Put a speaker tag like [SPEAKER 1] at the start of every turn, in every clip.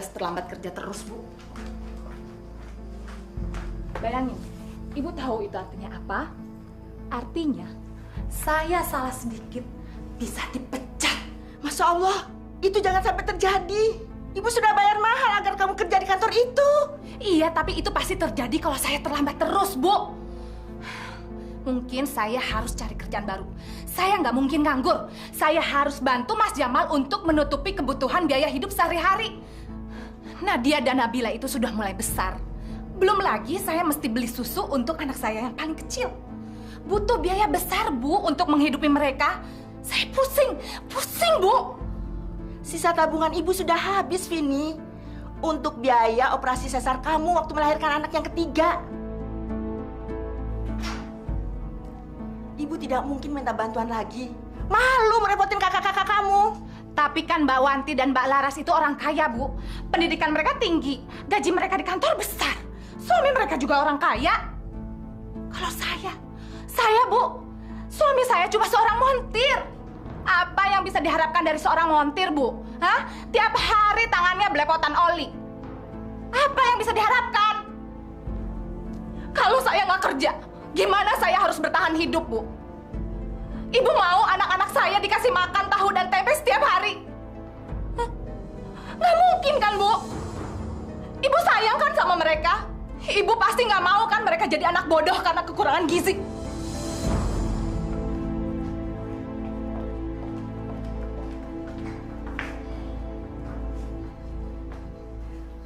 [SPEAKER 1] bebas terlambat kerja terus, Bu. Bayangin, Ibu tahu itu artinya apa? Artinya, saya salah sedikit bisa dipecat.
[SPEAKER 2] Masya Allah, itu jangan sampai terjadi. Ibu sudah bayar mahal agar kamu kerja di kantor itu.
[SPEAKER 1] Iya, tapi itu pasti terjadi kalau saya terlambat terus, Bu. Mungkin saya harus cari kerjaan baru. Saya nggak mungkin nganggur. Saya harus bantu Mas Jamal untuk menutupi kebutuhan biaya hidup sehari-hari. Nadia dan Nabila itu sudah mulai besar. Belum lagi saya mesti beli susu untuk anak saya yang paling kecil. Butuh biaya besar, Bu, untuk menghidupi mereka. Saya pusing, Bu.
[SPEAKER 2] Sisa tabungan ibu sudah habis, Vini. Untuk biaya operasi sesar kamu waktu melahirkan anak yang ketiga. Ibu tidak mungkin minta bantuan lagi. Malu merepotin kakak-kakak kamu.
[SPEAKER 1] Tapi kan Mbak Wanti dan Mbak Laras itu orang kaya, Bu. Pendidikan mereka tinggi. Gaji mereka di kantor besar. Suami mereka juga orang kaya. Kalau saya, Bu, suami saya cuma seorang montir. Apa yang bisa diharapkan dari seorang montir, Bu? Hah? Tiap hari tangannya belepotan oli. Apa yang bisa diharapkan? Kalau saya nggak kerja, gimana saya harus bertahan hidup, Bu? Ibu mau anak-anak saya dikasih makan tahu dan tempe setiap hari? Hah? Nggak mungkin kan, Bu? Ibu sayang kan sama mereka? Ibu pasti nggak mau kan mereka jadi anak bodoh karena kekurangan gizi?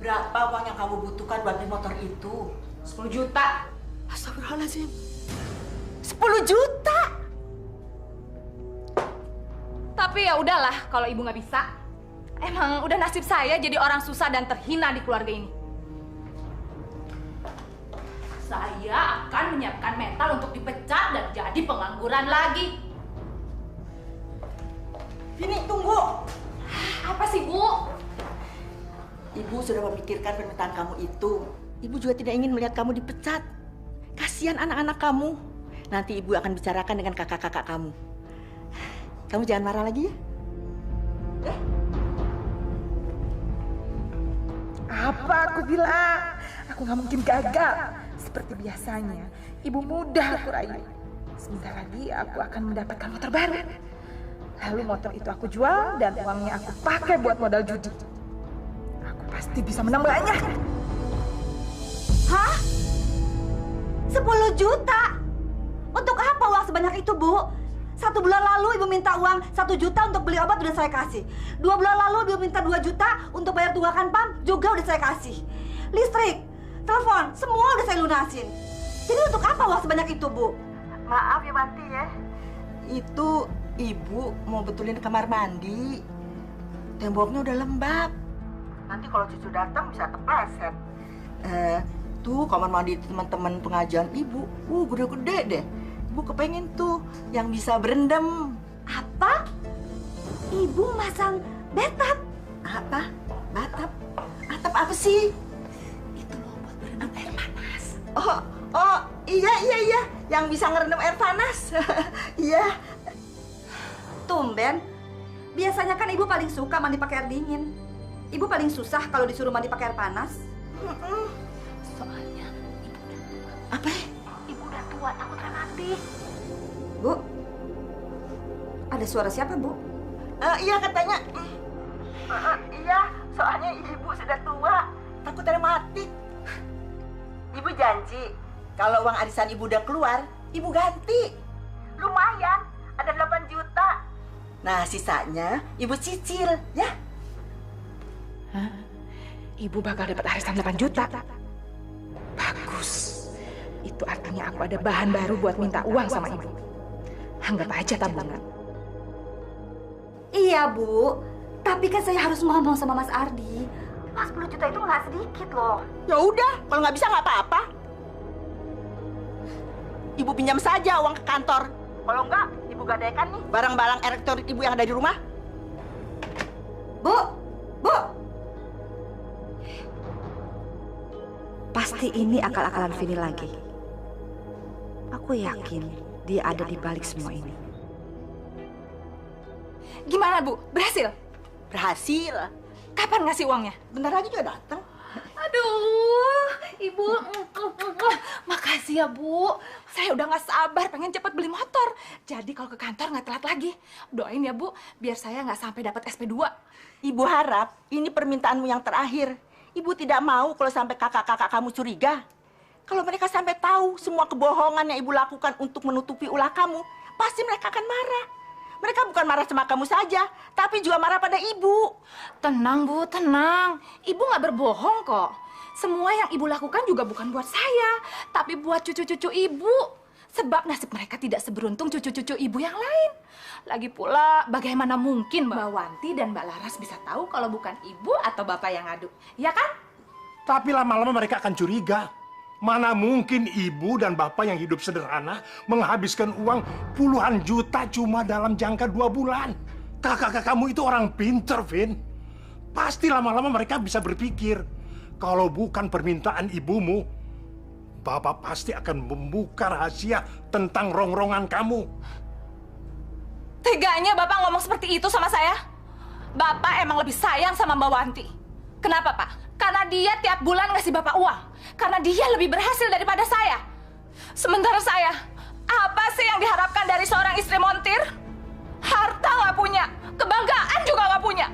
[SPEAKER 2] Berapa uang yang kamu butuhkan buat beli motor itu?
[SPEAKER 1] 10 juta.
[SPEAKER 2] Astagfirullahaladzim. 10 juta?
[SPEAKER 1] Tapi ya udahlah kalau ibu nggak bisa. Emang udah nasib saya jadi orang susah dan terhina di keluarga ini. Saya akan menyiapkan mental untuk dipecat dan jadi pengangguran lagi.
[SPEAKER 2] Vini, tunggu.
[SPEAKER 1] Apa sih, Bu?
[SPEAKER 2] Ibu sudah memikirkan permintaan kamu itu. Ibu juga tidak ingin melihat kamu dipecat. Kasihan anak-anak kamu. Nanti ibu akan bicarakan dengan kakak-kakak kamu. Kamu jangan marah lagi ya?
[SPEAKER 3] Apa aku bilang? Aku nggak mungkin gagal. Seperti biasanya, ibu mudah aku rayu. Sebentar lagi aku akan mendapatkan motor baru. Lalu motor itu aku jual dan uangnya aku pakai buat modal judi. Aku pasti bisa menang banyak.
[SPEAKER 4] Hah? 10 juta? Untuk apa uang sebanyak itu, Bu? 1 bulan lalu ibu minta uang 1 juta untuk beli obat, udah saya kasih. 2 bulan lalu ibu minta 2 juta untuk bayar tunggakan PAM, juga udah saya kasih. Listrik, telepon, semua udah saya lunasin. Jadi untuk apa uang sebanyak itu, Bu?
[SPEAKER 2] Maaf ya, Wanti ya. Itu ibu mau betulin kamar mandi. Temboknya udah lembab. Nanti kalau cucu datang bisa kepleset. Tuh kamar mandi teman-teman pengajian ibu. Gede-gede deh. Ibu kepengen tuh yang bisa berendam.
[SPEAKER 4] Apa? Ibu masang bathtub?
[SPEAKER 2] Apa? Bathtub? Atap apa sih?
[SPEAKER 1] Itu loh buat berendam air panas.
[SPEAKER 2] Oh, iya. Yang bisa ngerendam air panas. Iya.
[SPEAKER 4] Tumben. Biasanya kan ibu paling suka mandi pakai air dingin. Ibu paling susah kalau disuruh mandi pakai air panas.
[SPEAKER 1] Soalnya ibu udah tua.
[SPEAKER 2] Apa?
[SPEAKER 1] Ibu udah tua, takut mati.
[SPEAKER 4] Bu, ada suara siapa, Bu?
[SPEAKER 2] Iya katanya. Iya, soalnya ibu sudah tua, takut rematik. Ibu janji kalau uang arisan ibu udah keluar, ibu ganti. Lumayan, ada 8 juta. Nah, sisanya ibu cicil, ya?
[SPEAKER 3] Hah? Ibu bakal dapat arisan 8 juta. Bagus. Itu artinya aku ada bahan baru buat minta uang sama ibu. Anggap aja tabungan.
[SPEAKER 4] Iya, Bu. Tapi kan saya harus ngomong sama Mas Ardi. Mas 10 juta itu nggak sedikit loh.
[SPEAKER 2] Ya udah, kalau nggak bisa nggak apa-apa. Ibu pinjam saja uang ke kantor. Kalau enggak, ibu gadaikan nih barang-barang elektronik ibu yang ada di rumah.
[SPEAKER 4] Bu, Bu. Pasti ini akal-akalan Vini lagi. Aku yakin dia ada di balik semua ini.
[SPEAKER 1] Gimana, Bu? Berhasil?
[SPEAKER 2] Berhasil.
[SPEAKER 1] Kapan ngasih uangnya?
[SPEAKER 2] Bentar lagi juga datang.
[SPEAKER 1] Aduh, Ibu. Makasih ya, Bu. Saya udah nggak sabar pengen cepet beli motor. Jadi kalau ke kantor nggak telat lagi. Doain ya, Bu, biar saya nggak sampai dapat SP2.
[SPEAKER 2] Ibu harap ini permintaanmu yang terakhir. Ibu tidak mau kalau sampai kakak-kakak kamu curiga. Kalau mereka sampai tahu semua kebohongan yang ibu lakukan untuk menutupi ulah kamu, pasti mereka akan marah. Mereka bukan marah sama kamu saja, tapi juga marah pada ibu.
[SPEAKER 1] Tenang, Bu, tenang. Ibu nggak berbohong kok. Semua yang ibu lakukan juga bukan buat saya, tapi buat cucu-cucu ibu. Sebab nasib mereka tidak seberuntung cucu-cucu ibu yang lain. Lagi pula, bagaimana mungkin Mbak Wanti dan Mbak Laras bisa tahu kalau bukan ibu atau bapak yang ngadu, ya kan?
[SPEAKER 5] Tapi lama-lama mereka akan curiga. Mana mungkin ibu dan bapak yang hidup sederhana menghabiskan uang puluhan juta cuma dalam jangka 2 bulan. Kakak-kakak kamu itu orang pinter, Vin. Pasti lama-lama mereka bisa berpikir, kalau bukan permintaan ibumu, bapak pasti akan membuka rahasia tentang rongrongan kamu.
[SPEAKER 1] Teganya bapak ngomong seperti itu sama saya? Bapak emang lebih sayang sama Mbak Wanti. Kenapa, Pak? Karena dia tiap bulan ngasih bapak uang. Karena dia lebih berhasil daripada saya. Sementara saya, apa sih yang diharapkan dari seorang istri montir? Harta nggak punya, kebanggaan juga nggak punya.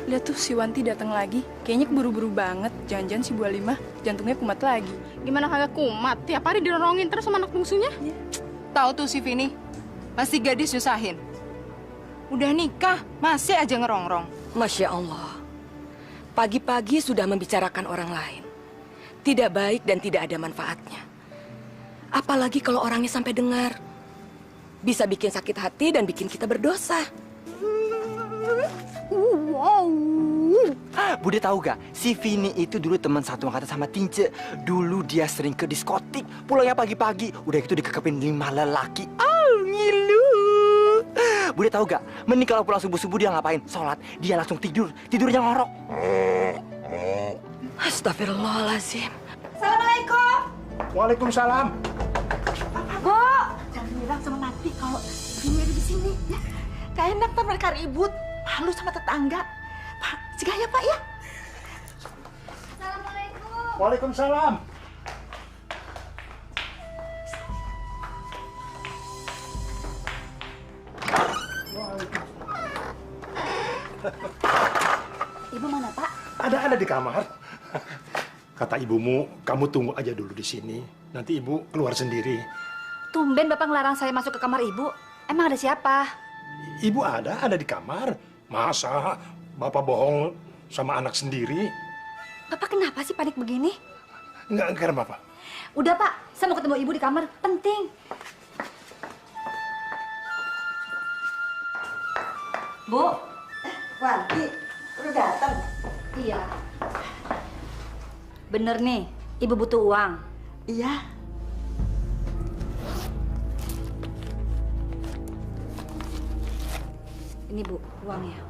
[SPEAKER 6] Lihat tuh si Wanti datang lagi. Kayaknya keburu-buru banget. Jangan-jangan si Bu Alimah jantungnya kumat lagi.
[SPEAKER 7] Gimana kagak kumat? Tiap hari didorongin terus sama anak bungsunya.
[SPEAKER 6] Tahu tuh si Vini, masih gadis nyusahin. Udah nikah, masih aja ngerongrong.
[SPEAKER 8] Masya Allah. Pagi-pagi sudah membicarakan orang lain. Tidak baik dan tidak ada manfaatnya. Apalagi kalau orangnya sampai dengar. Bisa bikin sakit hati dan bikin kita berdosa.
[SPEAKER 9] Bude tahu gak, si Vini itu dulu teman satu angkatan sama Tince. Dulu dia sering ke diskotik, pulangnya pagi-pagi. Udah gitu dikekepin 5 lelaki. Ngilu. Bude tahu gak, mending kalau pulang subuh-subuh dia ngapain? Sholat, dia langsung tidur. Tidurnya ngorok.
[SPEAKER 8] Astagfirullahaladzim.
[SPEAKER 4] Assalamualaikum.
[SPEAKER 5] Waalaikumsalam.
[SPEAKER 4] Bu.
[SPEAKER 2] Jangan bilang sama Nanti kalau Vini ada di sini. Ya. Gak enak kan mereka ribut. Malu sama tetangga. Pak, cegah ya Pak ya.
[SPEAKER 4] Assalamualaikum.
[SPEAKER 5] Waalaikumsalam.
[SPEAKER 4] Ibu mana Pak?
[SPEAKER 5] Ada di kamar. Kata ibumu, kamu tunggu aja dulu di sini. Nanti ibu keluar sendiri.
[SPEAKER 4] Tumben Bapak ngelarang saya masuk ke kamar Ibu. Emang ada siapa?
[SPEAKER 5] Ibu ada di kamar. Masa bapak bohong sama anak sendiri?
[SPEAKER 4] Bapak kenapa sih panik begini?
[SPEAKER 5] Enggak karena apa?
[SPEAKER 4] Udah Pak, saya mau ketemu Ibu di kamar. Penting. Bu.
[SPEAKER 2] Wanti, udah datang.
[SPEAKER 4] Iya. Bener nih, Ibu butuh uang.
[SPEAKER 2] Iya.
[SPEAKER 4] Ini Bu, uangnya.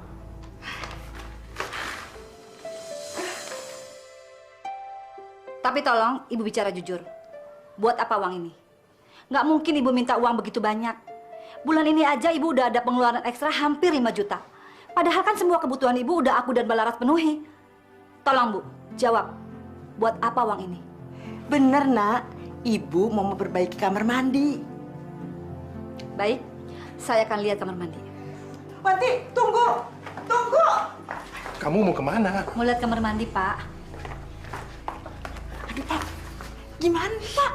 [SPEAKER 4] Tapi tolong Ibu bicara jujur. Buat apa uang ini? Nggak mungkin Ibu minta uang begitu banyak. Bulan ini aja Ibu udah ada pengeluaran ekstra hampir 5 juta. Padahal kan semua kebutuhan Ibu udah aku dan Balaras penuhi. Tolong Bu, jawab. Buat apa uang ini?
[SPEAKER 2] Bener nak, Ibu mau memperbaiki kamar mandi.
[SPEAKER 4] Baik, saya akan lihat kamar mandi.
[SPEAKER 2] Wanti, tunggu. Tunggu.
[SPEAKER 5] Kamu mau kemana?
[SPEAKER 4] Mau lihat kamar mandi, Pak.
[SPEAKER 2] Aduh Pak, gimana nih, Pak?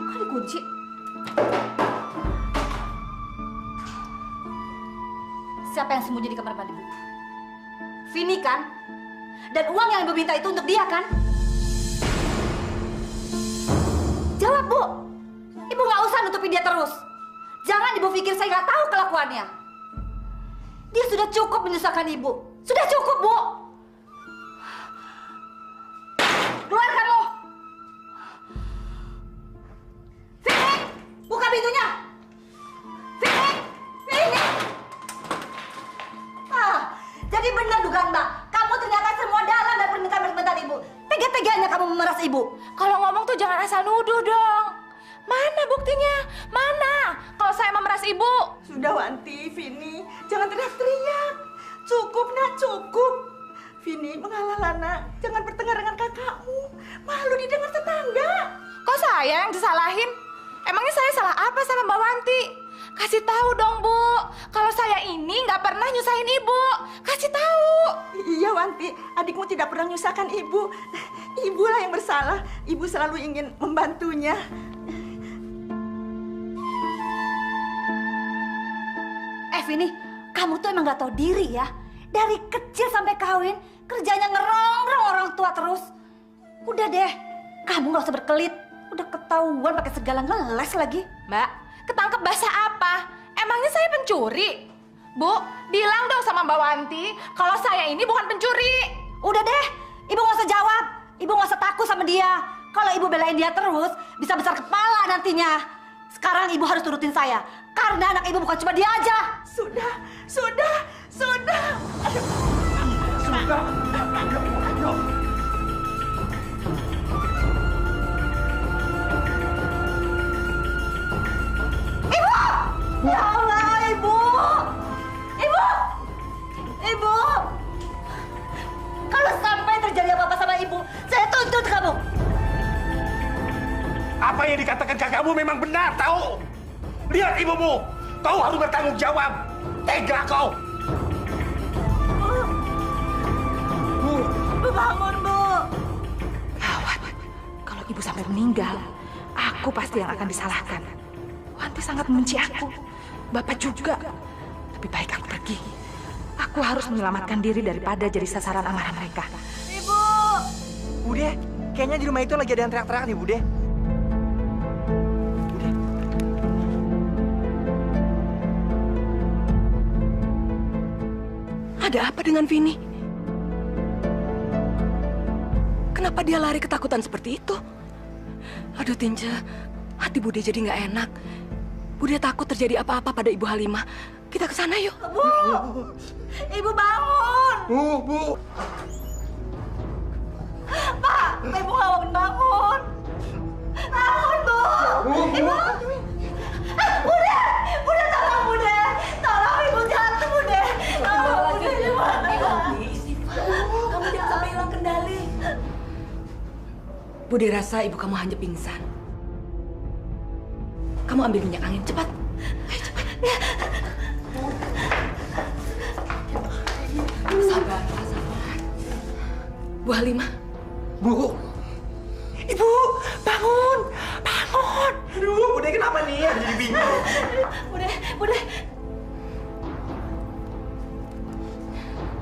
[SPEAKER 4] Kok dikunci? Siapa yang sembunyi di kamar mandi, Bu? Vini kan? Dan uang yang Ibu minta itu untuk dia kan? Jawab, Bu! Ibu nggak usah nutupin dia terus. Jangan Ibu pikir saya nggak tahu kelakuannya. Dia sudah cukup menyusahkan Ibu. Sudah cukup, Bu! Keluar kamu! Vini! Buka pintunya! Vini! Vini! Jadi benar dugaan Mbak. Kamu ternyata semua dalam dan permintaan Ibu. Tega-teganya kamu memeras Ibu.
[SPEAKER 1] Kalau ngomong tuh jangan asal nuduh dong. Mana buktinya? Mana? Kalau saya memeras ibu.
[SPEAKER 2] Sudah Wanti, Vini, jangan teriak-teriak. Cukup nak, cukup. Vini, mengalah nak. Jangan bertengkar dengan kakakmu. Malu didengar tetangga.
[SPEAKER 1] Kok saya yang disalahin? Emangnya saya salah apa sama Mbak Wanti? Kasih tahu dong, Bu. Kalau saya ini nggak pernah nyusahin Ibu. Kasih tahu.
[SPEAKER 2] Iya Wanti, adikmu tidak pernah menyusahkan ibu. Ibulah yang bersalah. Ibu selalu ingin membantunya.
[SPEAKER 4] Vini, kamu tuh emang nggak tahu diri ya. Dari kecil sampai kawin, kerjanya ngerongrong orang tua terus. Udah deh, kamu nggak usah berkelit. Udah ketahuan pakai segala ngeles lagi.
[SPEAKER 1] Mbak, ketangkep basah apa? Emangnya saya pencuri? Bu, bilang dong sama Mbak Wanti kalau saya ini bukan pencuri.
[SPEAKER 4] Udah deh, Ibu nggak usah jawab. Ibu nggak usah takut sama dia. Kalau Ibu belain dia terus, bisa besar kepala nantinya. Sekarang Ibu harus turutin saya. Karena anak Ibu bukan cuma dia aja.
[SPEAKER 2] Sudah. Aduh.
[SPEAKER 5] Sudah. Ayo.
[SPEAKER 4] Ibu! Ya Allah, Ibu! Ibu! Kalau sampai terjadi apa-apa sama Ibu, saya tuntut kamu.
[SPEAKER 5] Apa yang dikatakan kakakmu memang benar, tahu? Lihat ibumu, kau harus bertanggung jawab. Tega kau.
[SPEAKER 4] Bu, bangun, Bu.
[SPEAKER 3] Gawat, kalau ibu sampai meninggal, aku pasti yang akan disalahkan. Wanti sangat membenci aku, Bapak juga. Lebih baik aku pergi. Aku harus menyelamatkan diri daripada jadi sasaran amarah mereka.
[SPEAKER 4] Ibu!
[SPEAKER 9] Bude, kayaknya di rumah itu lagi ada yang teriak-teriak nih, Bude. Bude.
[SPEAKER 8] Ada apa dengan Vini? Kenapa dia lari ketakutan seperti itu? Aduh, Tinja, hati Bude jadi nggak enak. Bude takut terjadi apa-apa pada Ibu Halimah. Kita ke sana yuk.
[SPEAKER 4] Bu! Ibu bangun!
[SPEAKER 5] Bu.
[SPEAKER 4] Pak, ibu nggak mau bangun. Bangun, Bu! Ibu! Bude! Bude, tolong, Bude! Tolong, Ibu jatuh, Bude! Tolong, Bude!
[SPEAKER 8] Kamu jangan sampai hilang kendali. Bude rasa ibu kamu hanya pingsan. Kamu ambil minyak angin, cepat. Ayo, cepat. Sabar, sabar. Bu Halimah.
[SPEAKER 9] Bu. Ibu, bangun. Bangun. Aduh, Bude kenapa nih? Jadi bingung.
[SPEAKER 4] Bude! Bude!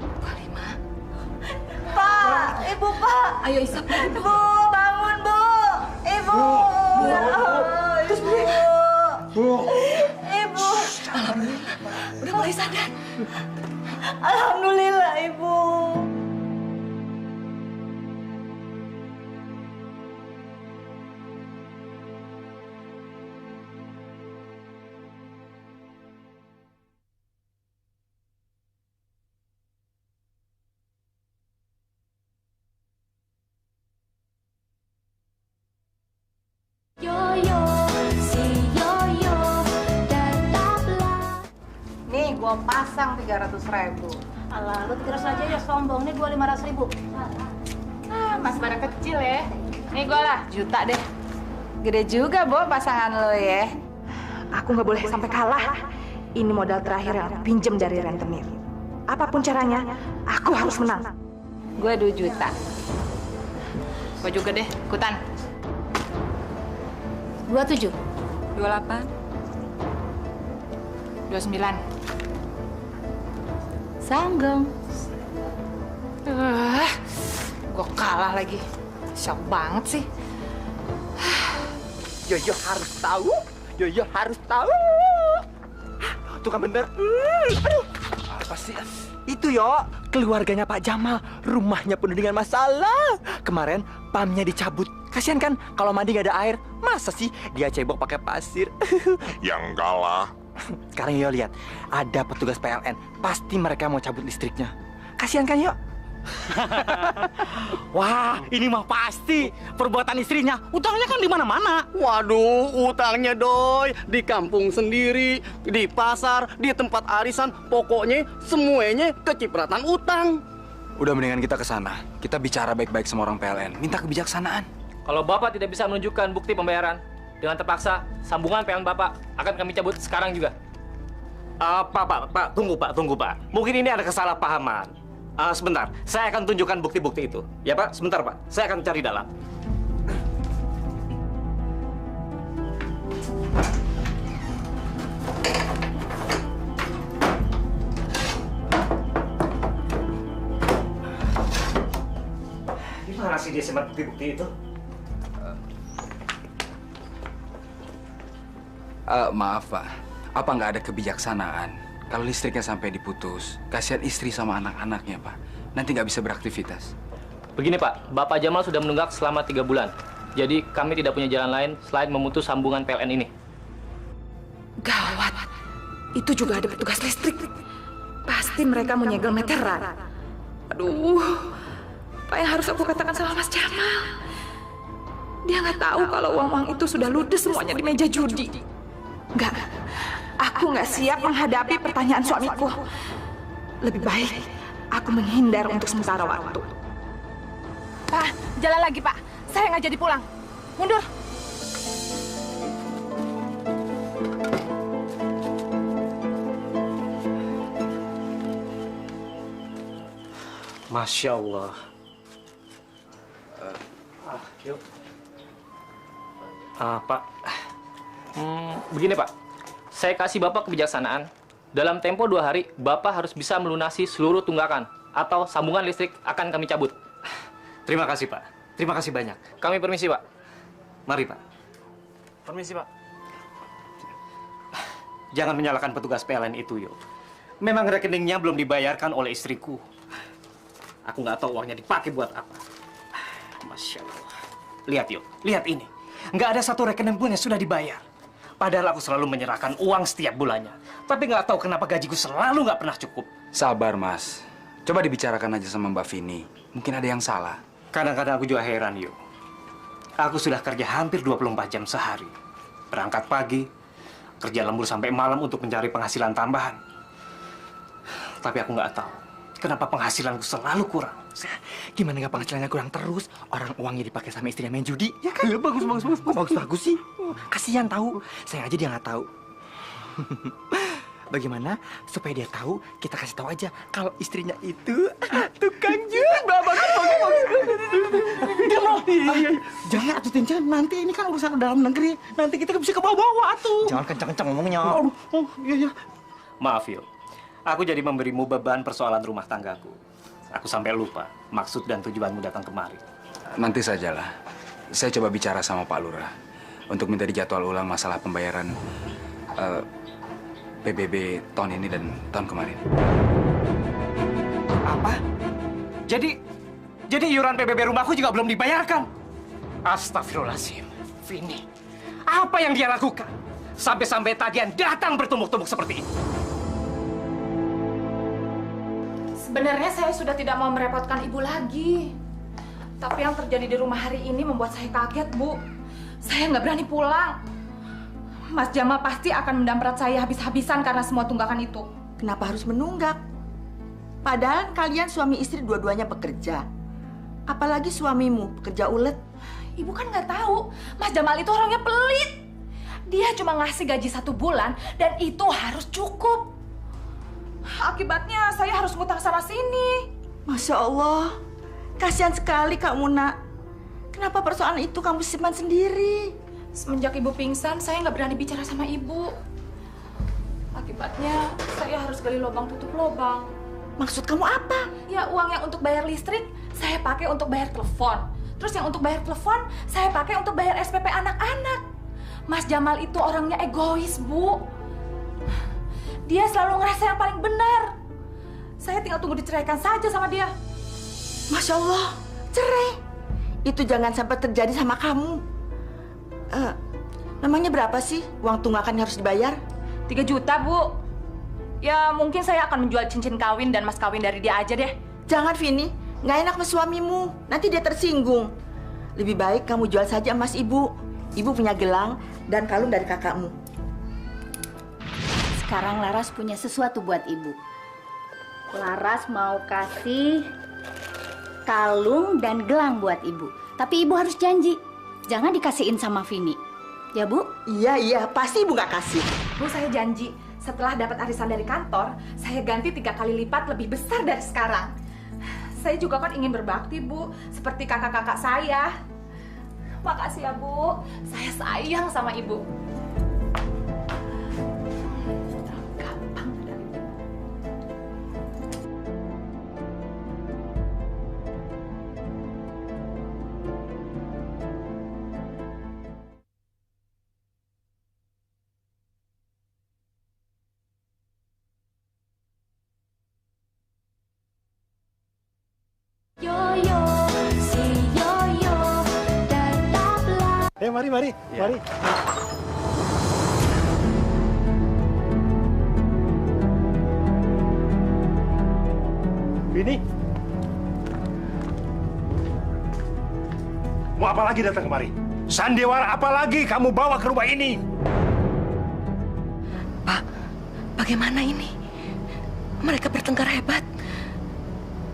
[SPEAKER 8] Bu Halimah.
[SPEAKER 4] Pak! Ibu, Pak!
[SPEAKER 8] Ayo Isap.
[SPEAKER 4] Ibu, bangun, Bu! Ibu!
[SPEAKER 9] Terus Bu. Bu.
[SPEAKER 4] Ibu!
[SPEAKER 8] Udah mulai sadar.
[SPEAKER 4] Alhamdulillah, Ibu!
[SPEAKER 1] Nih, gua pasang 300.000.
[SPEAKER 7] Alah, lu 300 aja ya sombong. Nih gua 500.000.
[SPEAKER 1] Ah, Mas pada kecil ya. Nih gua lah, juta deh. Gede juga, Bo, pasangan lo ya. Aku nggak boleh sampai kalah. Ini modal terakhir yang aku pinjem dari rentenir. Apapun caranya, aku harus menang. Gue 2 juta. Gue juga deh, ikutan.
[SPEAKER 7] 27.
[SPEAKER 8] 28.
[SPEAKER 1] 29.
[SPEAKER 7] Sanggeng.
[SPEAKER 1] Gue kalah lagi. Shock banget sih.
[SPEAKER 9] Yoyo harus tahu. Yoyo harus tahu. Tuh kan bener. Aduh. Apa sih? Itu yo, keluarganya Pak Jamal. Rumahnya penuh dengan masalah. Kemarin pamnya dicabut. Kasian kan kalau mandi gak ada air. Masa sih dia cebok pakai pasir?
[SPEAKER 5] Ya enggak lah.
[SPEAKER 9] Sekarang yo lihat, ada petugas PLN. Pasti mereka mau cabut listriknya. Kasian kan yo?
[SPEAKER 10] Wah, ini mah pasti perbuatan istrinya. Utangnya kan di mana-mana.
[SPEAKER 11] Waduh, utangnya doi di kampung sendiri, di pasar, di tempat arisan, pokoknya semuanya kecipratan utang.
[SPEAKER 12] Udah mendingan kita ke sana. Kita bicara baik-baik sama orang PLN. Minta kebijaksanaan.
[SPEAKER 10] Kalau Bapak tidak bisa menunjukkan bukti pembayaran, dengan terpaksa sambungan PLN Bapak akan kami cabut sekarang juga.
[SPEAKER 11] Pak, tunggu Pak. Mungkin ini ada kesalahpahaman. Sebentar, saya akan tunjukkan bukti-bukti itu. Ya Pak, sebentar Pak, saya akan cari dalam. Gimana sih dia simpan bukti-bukti itu?
[SPEAKER 12] Maaf Pak, apa nggak ada kebijaksanaan? Kalau listriknya sampai diputus, kasihan istri sama anak-anaknya Pak. Nanti nggak bisa beraktivitas.
[SPEAKER 10] Begini Pak, Bapak Jamal sudah menunggak selama 3 bulan. Jadi kami tidak punya jalan lain selain memutus sambungan PLN ini.
[SPEAKER 1] Gawat. Itu juga ada petugas listrik. Pasti mereka mau nyegel meteran. Aduh, apa yang harus aku katakan sama Mas Jamal? Dia nggak tahu kalau uang-uang itu sudah ludes semuanya di meja judi. Nggak, aku nggak siap menghadapi pertanyaan suamiku. Lebih baik aku menghindar untuk sementara waktu. Pak, jalan lagi Pak. Saya nggak jadi pulang. Mundur.
[SPEAKER 11] Masya Allah. Yuk.
[SPEAKER 10] Pak, begini Pak, saya kasih Bapak kebijaksanaan. Dalam tempo 2 hari, Bapak harus bisa melunasi seluruh tunggakan atau sambungan listrik akan kami cabut.
[SPEAKER 11] Terima kasih Pak, terima kasih banyak.
[SPEAKER 10] Kami permisi Pak.
[SPEAKER 11] Mari Pak.
[SPEAKER 10] Permisi Pak.
[SPEAKER 11] Jangan menyalahkan petugas PLN itu, yo. Memang rekeningnya belum dibayarkan oleh istriku. Aku nggak tahu uangnya dipakai buat apa. Masya Allah. Lihat, yo. Lihat ini. Nggak ada satu rekening pun yang sudah dibayar. Padahal aku selalu menyerahkan uang setiap bulannya. Tapi nggak tahu kenapa gajiku selalu nggak pernah cukup.
[SPEAKER 12] Sabar, Mas. Coba dibicarakan aja sama Mbak Vini. Mungkin ada yang salah.
[SPEAKER 11] Kadang-kadang aku juga heran, Yu. Aku sudah kerja hampir 24 jam sehari. Berangkat pagi, kerja lembur sampai malam untuk mencari penghasilan tambahan. Tapi aku nggak tahu kenapa penghasilanku selalu kurang.
[SPEAKER 9] Gimana nggak penghasilannya kurang terus? Orang uangnya dipakai sama istrinya main judi. Ya kan? Bagus sih. Kasihan tahu. Saya aja dia nggak tahu. Bagaimana supaya dia tahu? Kita kasih tahu aja kalau istrinya itu tukang judi. Bagus. Dia mau. Jangan atuh Tincan. Nanti ini kan urusan dalam negeri. Nanti kita bisa ke bawah-bawah atuh. Jangan kencang-kencang ngomongnya. Iya.
[SPEAKER 11] Maaf, Yu. Aku jadi memberimu beban persoalan rumah tanggaku. Aku sampai lupa maksud dan tujuanmu datang kemari.
[SPEAKER 12] Nanti sajalah. Saya coba bicara sama Pak Lurah untuk minta dijadwal ulang masalah pembayaran PBB tahun ini dan tahun kemarin.
[SPEAKER 11] Apa? Jadi iuran PBB rumahku juga belum dibayarkan? Astagfirullahaladzim. Vini, apa yang dia lakukan? Sampai-sampai tagihan datang bertumbuk-tumbuk seperti ini.
[SPEAKER 1] Sebenarnya saya sudah tidak mau merepotkan ibu lagi. Tapi yang terjadi di rumah hari ini membuat saya kaget, Bu. Saya nggak berani pulang. Mas Jamal pasti akan mendamprat saya habis-habisan karena semua tunggakan itu.
[SPEAKER 2] Kenapa harus menunggak? Padahal kalian suami istri dua-duanya bekerja. Apalagi suamimu bekerja ulet.
[SPEAKER 1] Ibu kan nggak tahu, Mas Jamal itu orangnya pelit. Dia cuma ngasih gaji 1 bulan dan itu harus cukup. Akibatnya saya harus ngutang sana sini.
[SPEAKER 2] Masya Allah, kasihan sekali kamu nak. Kenapa persoalan itu kamu simpan sendiri?
[SPEAKER 1] Semenjak ibu pingsan, saya nggak berani bicara sama ibu. Akibatnya saya harus gali lubang tutup lubang.
[SPEAKER 2] Maksud kamu apa?
[SPEAKER 1] Ya uang yang untuk bayar listrik, saya pakai untuk bayar telepon. Terus yang untuk bayar telepon, saya pakai untuk bayar SPP anak-anak. Mas Jamal itu orangnya egois, Bu. Dia selalu ngerasa yang paling benar. Saya tinggal tunggu diceraikan saja sama dia.
[SPEAKER 2] Masya Allah, cerai? Itu jangan sampai terjadi sama kamu. Namanya berapa sih uang tunggakan yang harus dibayar?
[SPEAKER 1] 3 juta, Bu. Ya mungkin saya akan menjual cincin kawin dan mas kawin dari dia aja deh.
[SPEAKER 2] Jangan, Vini. Nggak enak sama suamimu. Nanti dia tersinggung. Lebih baik kamu jual saja emas ibu. Ibu punya gelang dan kalung dari kakakmu.
[SPEAKER 4] Sekarang Laras punya sesuatu buat ibu. Laras mau kasih kalung dan gelang buat ibu. Tapi ibu harus janji, jangan dikasihin sama Vini. Ya, Bu?
[SPEAKER 2] Iya, pasti ibu nggak kasih.
[SPEAKER 1] Bu, saya janji, setelah dapat arisan dari kantor, saya ganti 3 kali lipat lebih besar dari sekarang. Saya juga kan ingin berbakti, Bu, seperti kakak-kakak saya. Makasih ya, Bu. Saya sayang sama ibu.
[SPEAKER 5] Mari. Vini, mau apa lagi datang kemari? Sandiwara apa lagi kamu bawa ke rumah ini?
[SPEAKER 8] Pak, bagaimana ini? Mereka bertengkar hebat.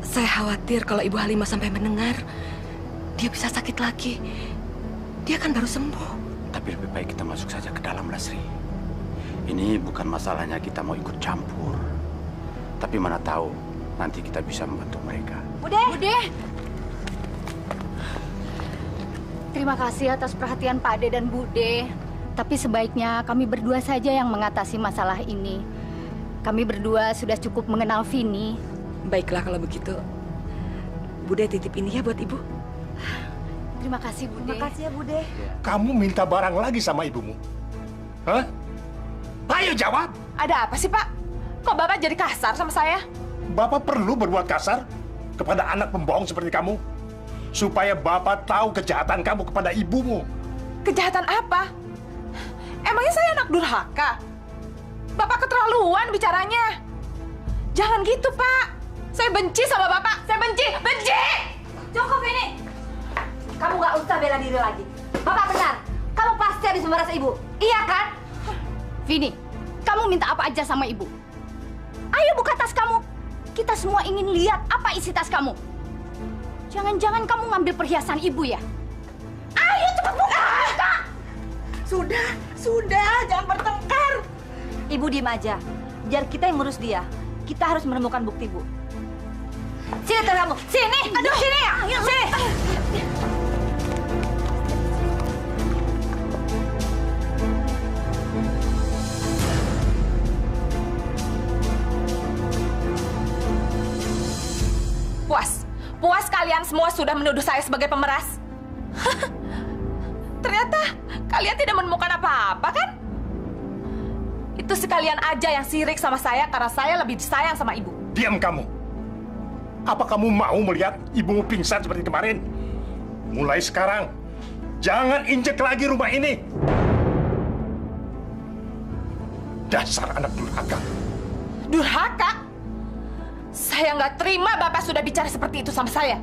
[SPEAKER 8] Saya khawatir kalau Ibu Halimah sampai mendengar, dia bisa sakit lagi. Dia kan baru sembuh.
[SPEAKER 13] Tapi lebih baik kita masuk saja ke dalam, Lasri. Ini bukan masalahnya kita mau ikut campur. Tapi mana tahu nanti kita bisa membantu mereka.
[SPEAKER 4] Bude! Terima kasih atas perhatian Pak Ade dan Bude. Tapi sebaiknya kami berdua saja yang mengatasi masalah ini. Kami berdua sudah cukup mengenal Vini.
[SPEAKER 8] Baiklah kalau begitu. Bude titip ini ya buat Ibu.
[SPEAKER 4] Terima kasih, Bude.
[SPEAKER 2] Terima kasih ya, Bude.
[SPEAKER 5] Kamu minta barang lagi sama ibumu? Hah? Ayo jawab.
[SPEAKER 1] Ada apa sih, Pak? Kok Bapak jadi kasar sama saya?
[SPEAKER 5] Bapak perlu berbuat kasar kepada anak pembohong seperti kamu? Supaya Bapak tahu kejahatan kamu kepada ibumu.
[SPEAKER 1] Kejahatan apa?
[SPEAKER 3] Emangnya saya anak durhaka? Bapak keterlaluan bicaranya. Jangan gitu, Pak. Saya benci sama Bapak. Saya benci.
[SPEAKER 4] Cukup ini. Kamu nggak usah bela diri lagi. Bapak benar. Kamu pasti habis memeras ibu. Iya kan?
[SPEAKER 1] Vini, kamu minta apa aja sama ibu? Ayo buka tas kamu. Kita semua ingin lihat apa isi tas kamu. Jangan-jangan kamu ngambil perhiasan ibu ya? Ayo cepat buka!
[SPEAKER 2] Sudah, jangan bertengkar.
[SPEAKER 4] Ibu diem aja. Biar kita yang ngurus dia. Kita harus menemukan bukti, Bu. Sini kamu. Sini. Aduh, sini ya. Sini.
[SPEAKER 3] Puas kalian semua sudah menuduh saya sebagai pemeras? Ternyata kalian tidak menemukan apa-apa kan? Itu sekalian aja yang sirik sama saya karena saya lebih disayang sama ibu.
[SPEAKER 5] Diam kamu. Apa kamu mau melihat ibumu pingsan seperti kemarin? Mulai sekarang, jangan injek lagi rumah ini. Dasar anak durhaka.
[SPEAKER 3] Durhaka? Saya nggak terima Bapak sudah bicara seperti itu sama saya.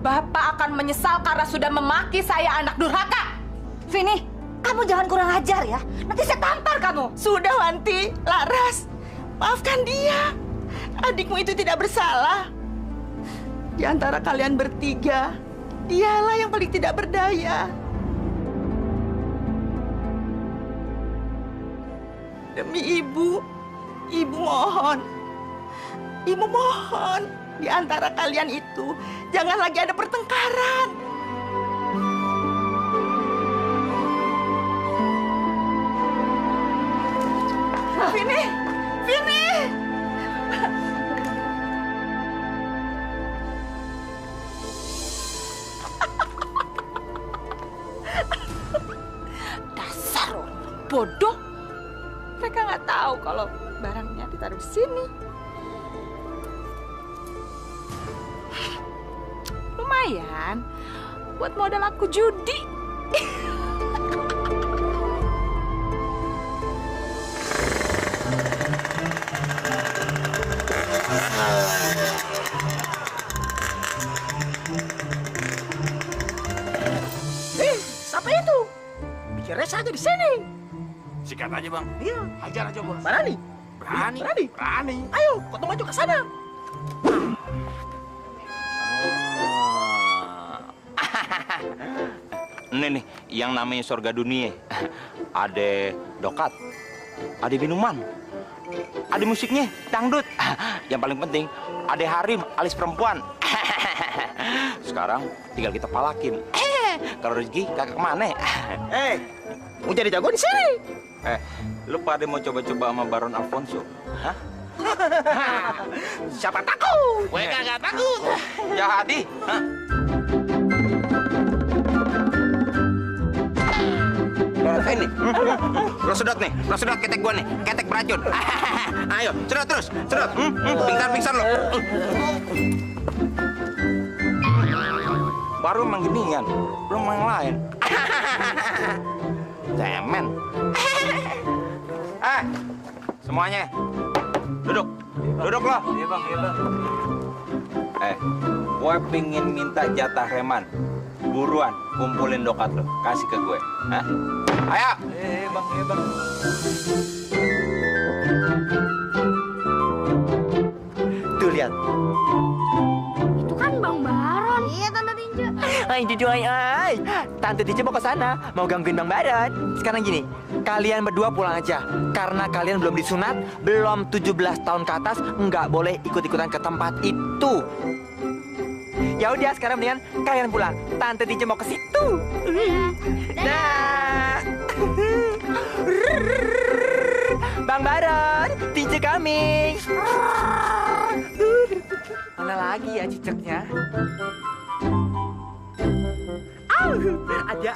[SPEAKER 3] Bapak akan menyesal karena sudah memaki saya anak durhaka.
[SPEAKER 4] Vini, kamu jangan kurang ajar ya. Nanti saya tampar kamu.
[SPEAKER 2] Sudah, Wanti, Laras. Maafkan dia. Adikmu itu tidak bersalah. Di antara kalian bertiga, dialah yang paling tidak berdaya. Demi ibu mohon. Ibu mohon, di antara kalian itu jangan lagi ada pertengkaran. Vini.
[SPEAKER 3] Dasar orang bodoh. Mereka nggak tahu kalau barangnya ditaruh di sini. Lumayan buat modal aku judi.
[SPEAKER 2] Siapa itu? Bicara saja di sini.
[SPEAKER 13] Sikat aja, Bang.
[SPEAKER 2] Iya,
[SPEAKER 13] Hajar aja, Bos.
[SPEAKER 2] berani.
[SPEAKER 13] Berani.
[SPEAKER 2] Ayo, kau maju ke sana.
[SPEAKER 13] Ini nih, yang namanya surga dunia. Ada dokat, ada minuman, ada musiknya, dangdut. Yang paling penting, ada harim, alis perempuan. Sekarang tinggal kita palakin. Kalau rezeki kagak kemana?
[SPEAKER 2] Mau jadi jago di sini.
[SPEAKER 13] Lu pada mau coba-coba sama Baron Alfonso? Hah?
[SPEAKER 2] Siapa takut?
[SPEAKER 13] Gue kagak takut. Jadi, hah? Ini, lo sedot ketek gua nih, ketek beracun. Ayo, sedot terus. Pingsan lo. Baru emang ginian, belum yang lain. Cemen. Semuanya, duduk lo. Iya bang. Gue pingin minta jatah reman. Buruan, kumpulin dokat lo, kasih ke gue. Hah? Ayo! Bang.
[SPEAKER 2] Tuh, lihat.
[SPEAKER 7] Itu kan Bang Baron. Iya, Tante Tinja.
[SPEAKER 9] Ay. Tante Tinja mau ke sana, mau gangguin Bang Baron. Sekarang gini, kalian berdua pulang aja. Karena kalian belum disunat, belum 17 tahun ke atas, nggak boleh ikut-ikutan ke tempat itu. Ya udah, sekarang mendingan kalian pulang. Tante Tinja mau ke situ. Dah. Bang Baron, Tinja coming. Mana lagi ya cicaknya? Ada.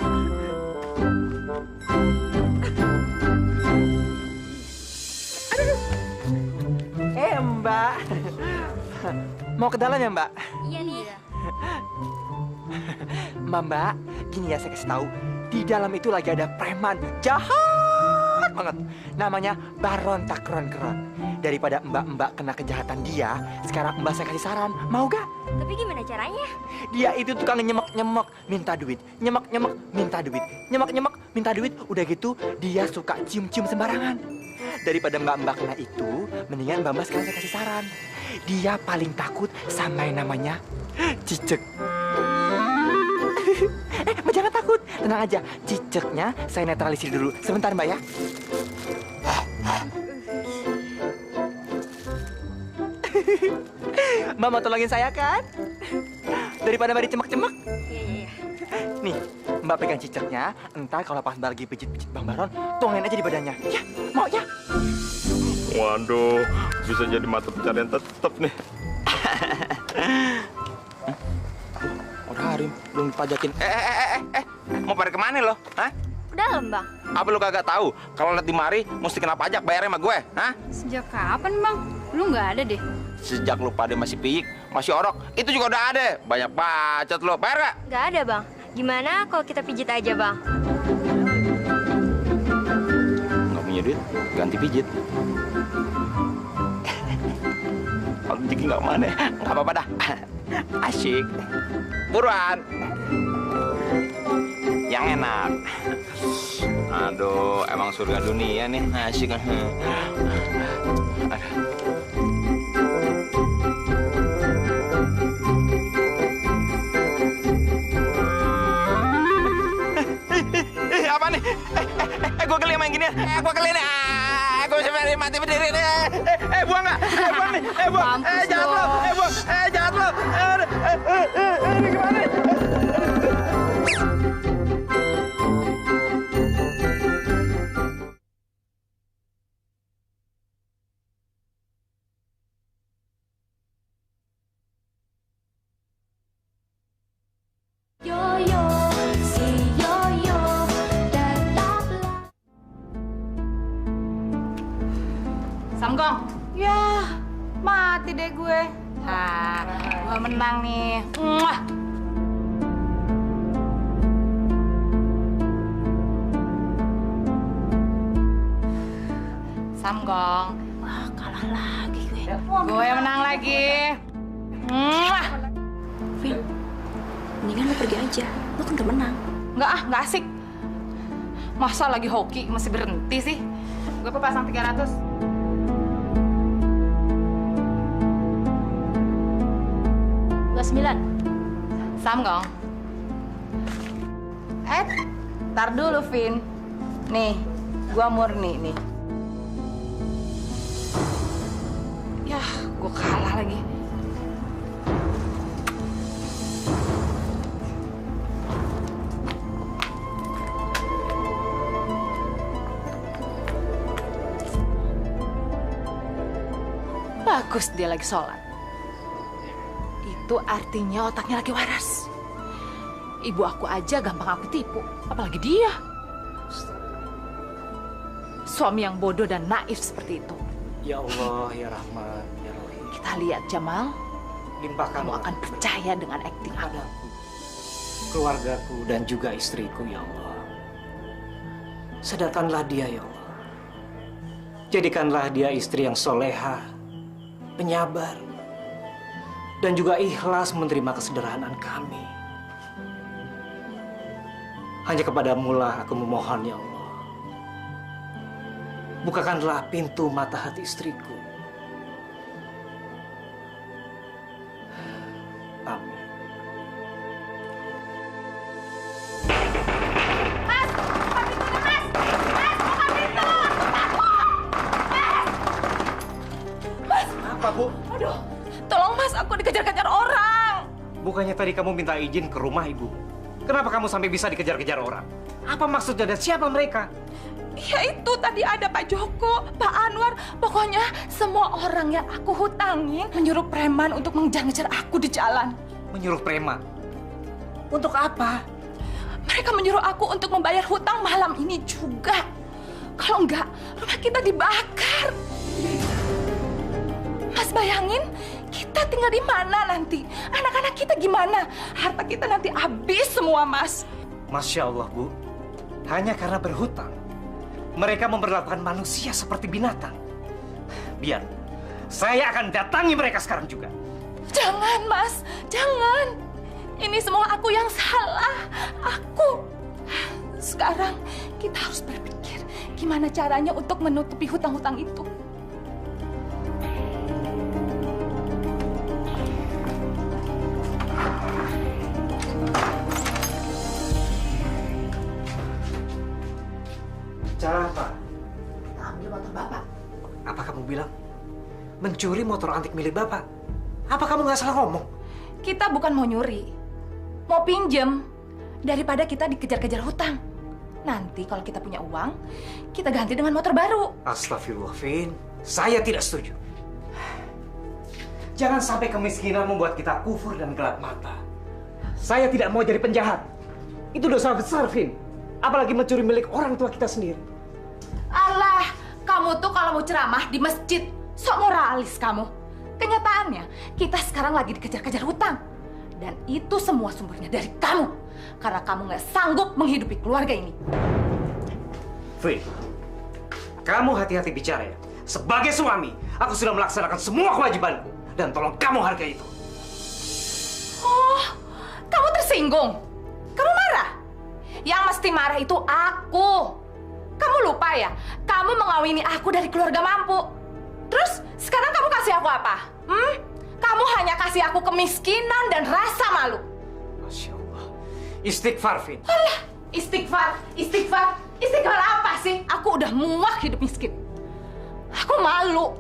[SPEAKER 9] Mbak. Mau ke dalam ya, Mbak?
[SPEAKER 7] Iya nih.
[SPEAKER 9] Mbak, gini ya saya kasih tahu. Di dalam itu lagi ada preman jahat banget. Namanya Baron Takron-Kron. Daripada mbak-mbak kena kejahatan dia, sekarang mbak saya kasih saran. Mau gak?
[SPEAKER 14] Tapi gimana caranya?
[SPEAKER 9] Dia itu tukang nyemek-nyemek, minta duit. Nyemek-nyemek, minta duit. Nyemek-nyemek, minta duit. Udah gitu, dia suka cium-cium sembarangan. Daripada mbak-mbak kena itu, mendingan mbak-mbak sekarang saya kasih saran. Dia paling takut sama yang namanya cicek. Mbak jangan takut, tenang aja. Ciceknya saya netralisir dulu. Sebentar mbak ya. Mbak mau tolongin saya kan? Daripada mbak dicemek-cemek.
[SPEAKER 14] Iya.
[SPEAKER 9] Nih, mbak pegang ciceknya. Entar kalau pas mbak lagi pijit-pijit Bang Baron, tuangin aja di badannya. Ya, mau ya?
[SPEAKER 13] Waduh, bisa jadi mata pencarian tetap nih. Udah Harim, belum dipajakin. Mau pada kemana lo? Hah?
[SPEAKER 14] Dalam, Bang.
[SPEAKER 13] Apa lu kagak tahu kalau lihat di mari mesti kena pajak bayarnya sama gue? Hah?
[SPEAKER 7] Sejak kapan, Bang? Lu nggak ada deh.
[SPEAKER 13] Sejak lu pada masih piyik, masih orok, itu juga udah ada. Banyak bacot lo. Bayar gak?
[SPEAKER 14] Nggak ada, Bang. Gimana kalau kita pijit aja, Bang?
[SPEAKER 13] Nggak punya duit, ganti pijit. Kalau rezeki nggak mana, nggak apa-apa dah. Asyik. Buruan. Yang enak. Aduh, emang surga dunia nih. Asyik. Apa nih? Gue kali main gini. Gue kali nih. Gue sampai mati berdiri nih. Buang nggak? Buang nih. Buang. Jangan lo. Buang. Jangan lo. Ini gimana?
[SPEAKER 1] Samgong. Ya, mati deh gue. Nah, gue menang nih. Muah. Samgong. Wah, kalah lagi gue. Gue menang lagi. Muah.
[SPEAKER 15] Vin, mendingan lo pergi aja. Lo kan udah menang.
[SPEAKER 1] Nggak asik. Masa lagi hoki masih berhenti sih? Gue pasang 300. Samgong. Tar dulu, Vin. Nih, gua murni nih. Yah, gua kalah lagi. Bagus dia lagi sholat. Itu artinya otaknya lagi waras. Ibu aku aja gampang aku tipu, apalagi dia. Suami yang bodoh dan naif seperti itu.
[SPEAKER 11] Ya Allah, ya Rahman, ya Rahim.
[SPEAKER 1] Kita lihat, Jamal.
[SPEAKER 11] Limpahkan
[SPEAKER 1] kamu akan percaya dengan akting aku.
[SPEAKER 11] Keluargaku dan juga istriku, ya Allah. Sadarkanlah dia, ya Allah. Jadikanlah dia istri yang soleha, penyabar, dan juga ikhlas menerima kesederhanaan kami. Hanya kepadamu-lah aku memohon, ya Allah. Bukakanlah pintu mata hati istriku. Amin.
[SPEAKER 1] Mas, buka pintunya, Mas! Mas, buka pintu! Mas!
[SPEAKER 11] Apa, Bu?
[SPEAKER 1] Aduh, tolong Mas, aku dikejar-kejar orang.
[SPEAKER 11] Bukannya tadi kamu minta izin ke rumah Ibu? Kenapa kamu sampai bisa dikejar-kejar orang? Apa maksudnya dan siapa mereka?
[SPEAKER 3] Ya itu tadi ada Pak Joko, Pak Anwar, pokoknya semua orang yang aku hutangin menyuruh preman untuk mengejar-ngejar aku di jalan.
[SPEAKER 11] Menyuruh preman? Untuk apa?
[SPEAKER 3] Mereka menyuruh aku untuk membayar hutang malam ini juga. Kalau enggak, rumah kita dibakar. Mas bayangin, kita tinggal di mana nanti? Anak-anak kita gimana? Harta kita nanti habis semua, Mas.
[SPEAKER 11] Masya Allah, Bu.
[SPEAKER 9] Hanya karena berhutang, mereka memperlakukan manusia seperti binatang. Biar, saya akan datangi mereka sekarang juga.
[SPEAKER 1] Jangan, Mas. Jangan. Ini semua aku yang salah. Aku. Sekarang kita harus berpikir gimana caranya untuk menutupi hutang-hutang itu.
[SPEAKER 9] Cara apa?
[SPEAKER 1] Ambil motor Bapak.
[SPEAKER 9] Apa kamu bilang? Mencuri motor antik milik Bapak? Apa kamu nggak salah ngomong?
[SPEAKER 1] Kita bukan mau nyuri. Mau pinjem. Daripada kita dikejar-kejar hutang. Nanti kalau kita punya uang, kita ganti dengan motor baru.
[SPEAKER 9] Astagfirullah, Vin. Saya tidak setuju. Jangan sampai kemiskinan membuat kita kufur dan gelap mata. Saya tidak mau jadi penjahat. Itu dosa besar, Vin. Apalagi mencuri milik orang tua kita sendiri.
[SPEAKER 1] Alah, kamu tuh kalau mau ceramah di masjid, sok moralis kamu. Kenyataannya, kita sekarang lagi dikejar-kejar hutang. Dan itu semua sumbernya dari kamu. Karena kamu nggak sanggup menghidupi keluarga ini.
[SPEAKER 9] Vin, kamu hati-hati bicara ya. Sebagai suami, aku sudah melaksanakan semua kewajibanku. Dan tolong kamu hargai itu.
[SPEAKER 1] Oh, kamu tersinggung? Kamu marah? Yang mesti marah itu aku. Kamu lupa ya? Kamu mengawini aku dari keluarga mampu. Terus sekarang kamu kasih aku apa? Kamu hanya kasih aku kemiskinan dan rasa malu.
[SPEAKER 9] Masya Allah. Istighfar, Vin.
[SPEAKER 1] Alah, istighfar. Istighfar apa sih? Aku udah muak hidup miskin. Aku malu.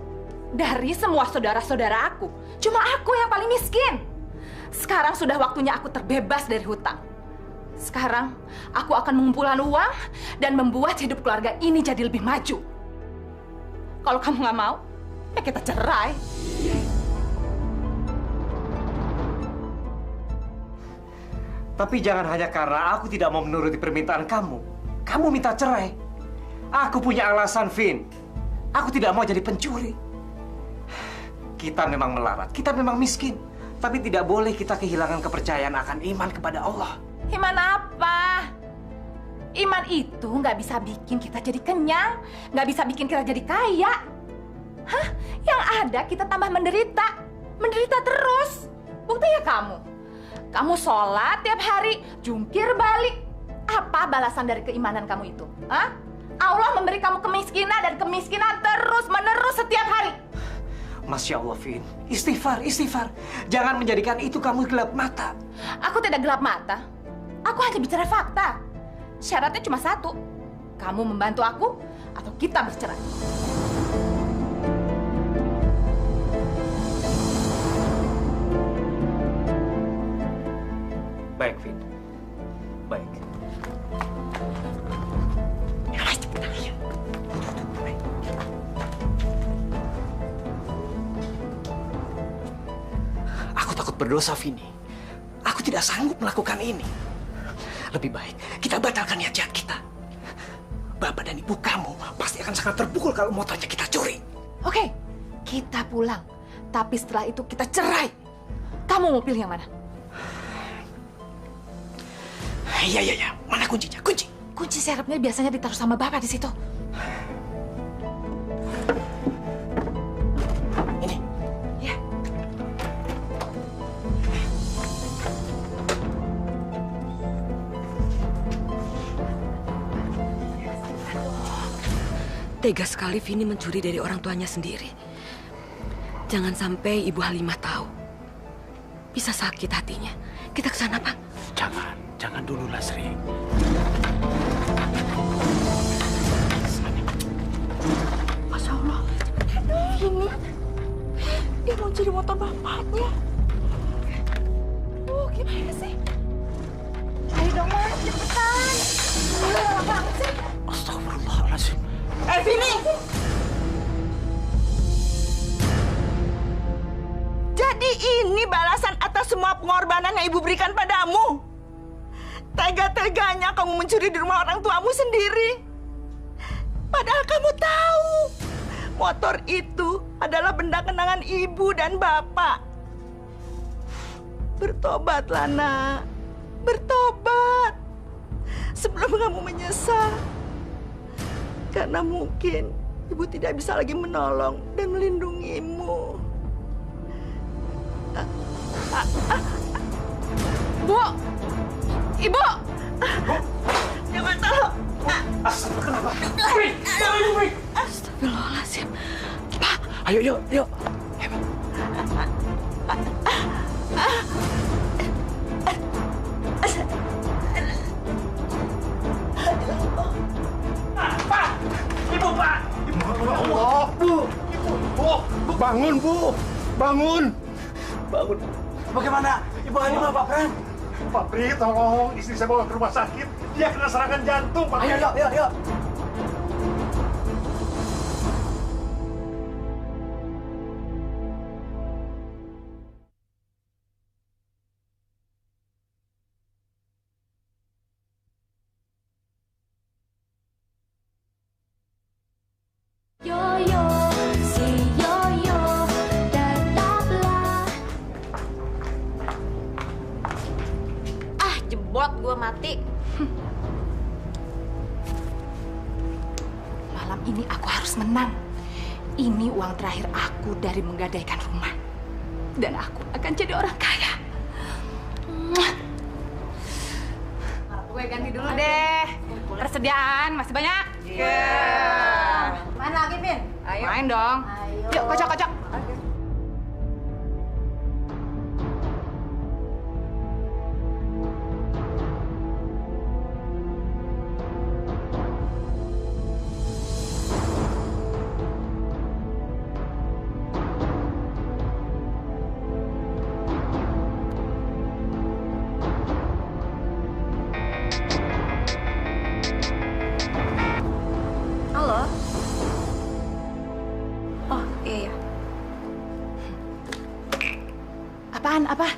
[SPEAKER 1] Dari semua saudara-saudara aku, cuma aku yang paling miskin. Sekarang sudah waktunya aku terbebas dari hutang. Sekarang aku akan mengumpulkan uang dan membuat hidup keluarga ini jadi lebih maju. Kalau kamu nggak mau, ya kita cerai.
[SPEAKER 9] Tapi jangan hanya karena aku tidak mau menuruti permintaan kamu minta cerai. Aku punya alasan, Vin. Aku tidak mau jadi pencuri. Kita memang melarat, kita memang miskin. Tapi tidak boleh kita kehilangan kepercayaan akan iman kepada Allah.
[SPEAKER 1] Iman apa? Iman itu nggak bisa bikin kita jadi kenyang, nggak bisa bikin kita jadi kaya. Hah? Yang ada kita tambah menderita. Menderita terus. Buktinya kamu. Kamu sholat tiap hari, jungkir balik. Apa balasan dari keimanan kamu itu? Hah? Allah memberi kamu kemiskinan dan kemiskinan terus-menerus setiap hari.
[SPEAKER 9] Masya Allah, Vin. Istighfar. Jangan menjadikan itu kamu gelap mata.
[SPEAKER 1] Aku tidak gelap mata. Aku hanya bicara fakta. Syaratnya cuma satu. Kamu membantu aku atau kita bercerai.
[SPEAKER 9] Baik, Vin. Baik. Aku takut berdosa, Vini. Aku tidak sanggup melakukan ini. Lebih baik kita batalkan niat jahat kita. Bapak dan ibu kamu pasti akan sangat terpukul kalau motornya kita curi.
[SPEAKER 1] Oke, kita pulang. Tapi setelah itu kita cerai. Kamu mau pilih yang mana?
[SPEAKER 9] Iya. Mana kuncinya?
[SPEAKER 1] Kunci serepnya biasanya ditaruh sama Bapak di situ.
[SPEAKER 9] Ini.
[SPEAKER 1] Ya.
[SPEAKER 8] Tega sekali Vini mencuri dari orang tuanya sendiri. Jangan sampai Ibu Halimah tahu. Bisa sakit hatinya. Kita ke sana, Pak.
[SPEAKER 5] Jangan dulu, Lasri.
[SPEAKER 3] Masya Allah. Ini dia mau curi motor bapaknya.
[SPEAKER 1] Gimana sih? Ayo dong, Mas. Cepetan. Lama banget sih.
[SPEAKER 5] Astagfirullahaladzim.
[SPEAKER 2] Vini! Jadi ini balasan atas semua pengorbanan yang ibu berikan padamu. Tega-teganya kamu mencuri di rumah orang tuamu sendiri. Padahal kamu tahu, motor itu adalah benda kenangan ibu dan bapak. Bertobatlah, nak. Bertobat. Sebelum kamu menyesal. Karena mungkin ibu tidak bisa lagi menolong dan melindungimu.
[SPEAKER 1] Bu! Ibu!
[SPEAKER 2] Jangan tolong.
[SPEAKER 8] Astagfirullahaladzim.
[SPEAKER 9] Pak, ayo, yuk, yuk.
[SPEAKER 5] Pak! Ibu, Pak! Ibu, ya Allah! Bu! Bu! Bangun, Bu! Bangun!
[SPEAKER 9] Bangun. Bagaimana? Ibu Halim, Pak Pran?
[SPEAKER 5] Pak Pri, tolong istri saya bawa ke rumah sakit. Dia kena serangan jantung, Pak.
[SPEAKER 9] Ayo, yuk, yuk, yuk.
[SPEAKER 15] Yoyo, si Yoyo, tetaplah.
[SPEAKER 1] Ah, jebot gue mati. Malam ini aku harus menang. Ini uang terakhir aku dari menggadaikan rumah. Dan aku akan jadi orang kaya. Gue ganti dulu deh. Persediaan masih banyak.
[SPEAKER 4] Main lagi, Vin?
[SPEAKER 1] Ayo. Main dong.
[SPEAKER 4] Ayo.
[SPEAKER 1] Yuk, kocok-kocok.
[SPEAKER 15] Halo? Oh, iya.
[SPEAKER 1] Apaan? Apa?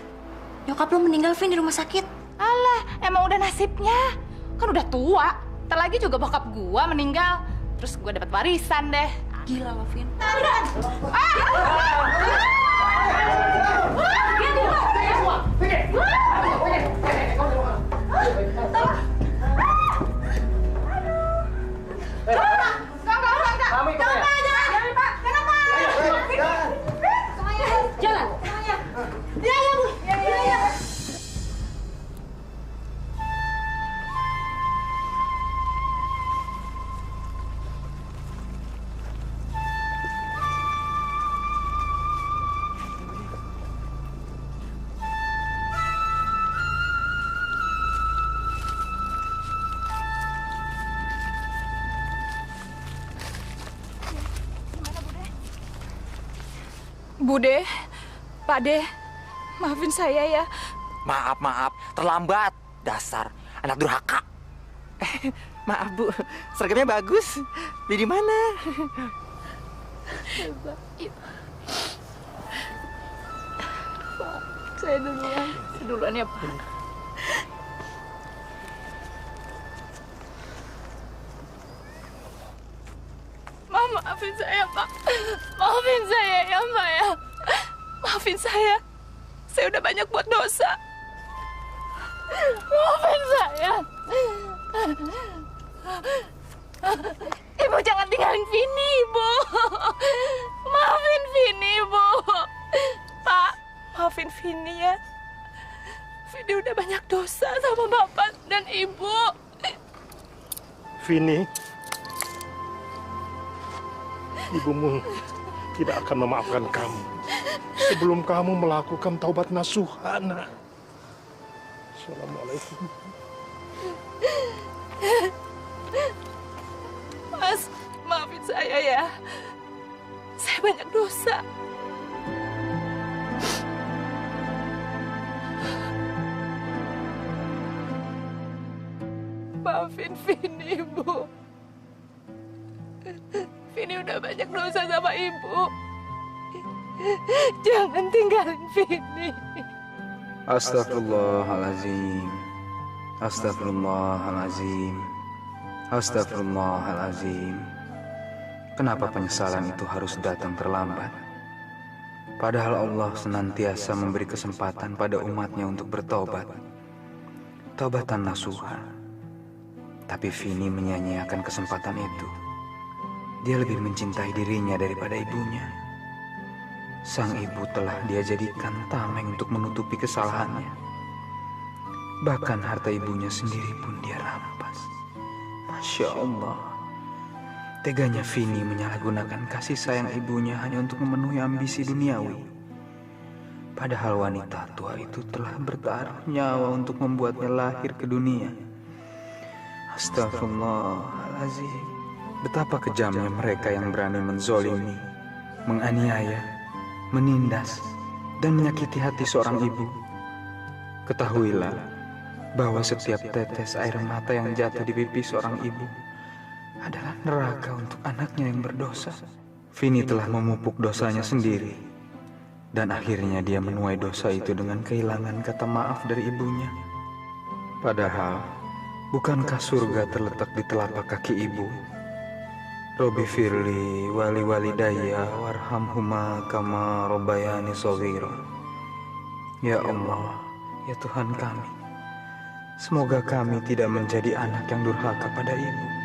[SPEAKER 15] Nyokap lo meninggal, Vin, di rumah sakit.
[SPEAKER 1] Alah, emang udah nasibnya. Kan udah tua. Ntar lagi juga bokap gua meninggal. Terus gua dapat warisan deh.
[SPEAKER 15] Gila lo, Vin.
[SPEAKER 4] Jalan. Ya, ya, Bu. Ya, ya, ya.
[SPEAKER 1] Bude, Pak De, maafin saya ya.
[SPEAKER 9] Maaf, maaf. Terlambat. Dasar anak durhaka. Maaf, Bu. Seragamnya bagus. Beli di mana?
[SPEAKER 1] Pak, saya duluan. Saya duluan ya, Pak. Maafin saya, Pak. Maafin saya ya, Pak ya. Maafin saya. Saya udah banyak buat dosa. Maafin saya. Ibu jangan tinggalin Vini, Ibu. Maafin Vini, Ibu. Pak, maafin Vini ya. Vini udah banyak dosa sama Bapak dan Ibu.
[SPEAKER 5] Vini, ibumu tidak akan memaafkan kamu sebelum kamu melakukan taubat nasuha, Nak. Assalamualaikum.
[SPEAKER 1] Mas, maafin saya ya. Saya banyak dosa. Maafin Vini, Ibu. Vini udah banyak dosa sama Ibu. Jangan tinggalin Vini.
[SPEAKER 12] Astagfirullahalazim. Astagfirullahalazim. Astagfirullahalazim. Kenapa penyesalan itu harus datang terlambat? Padahal Allah senantiasa memberi kesempatan pada umatnya untuk bertobat. Taubatan nasuha. Tapi Vini menyia-nyiakan kesempatan itu. Dia lebih mencintai dirinya daripada ibunya. Sang ibu telah dia jadikan tameng untuk menutupi kesalahannya. Bahkan harta ibunya sendiri pun dia rampas. Masya Allah. Teganya Vini menyalahgunakan kasih sayang ibunya hanya untuk memenuhi ambisi duniawi. Padahal wanita tua itu telah bertaruh nyawa untuk membuatnya lahir ke dunia. Astagfirullahaladzim. Betapa kejamnya mereka yang berani menzolimi, menganiaya, menindas, dan menyakiti hati seorang ibu. Ketahuilah bahwa setiap tetes air mata yang jatuh di pipi seorang ibu adalah neraka untuk anaknya yang berdosa. Vini telah memupuk dosanya sendiri, dan akhirnya dia menuai dosa itu dengan kehilangan kata maaf dari ibunya. Padahal, bukankah surga terletak di telapak kaki ibu? Robbi firli wali walidayya warhamhuma kama robbayani shaghira. Ya Allah, ya Tuhan kami, semoga kami tidak menjadi anak yang durhaka pada ibu.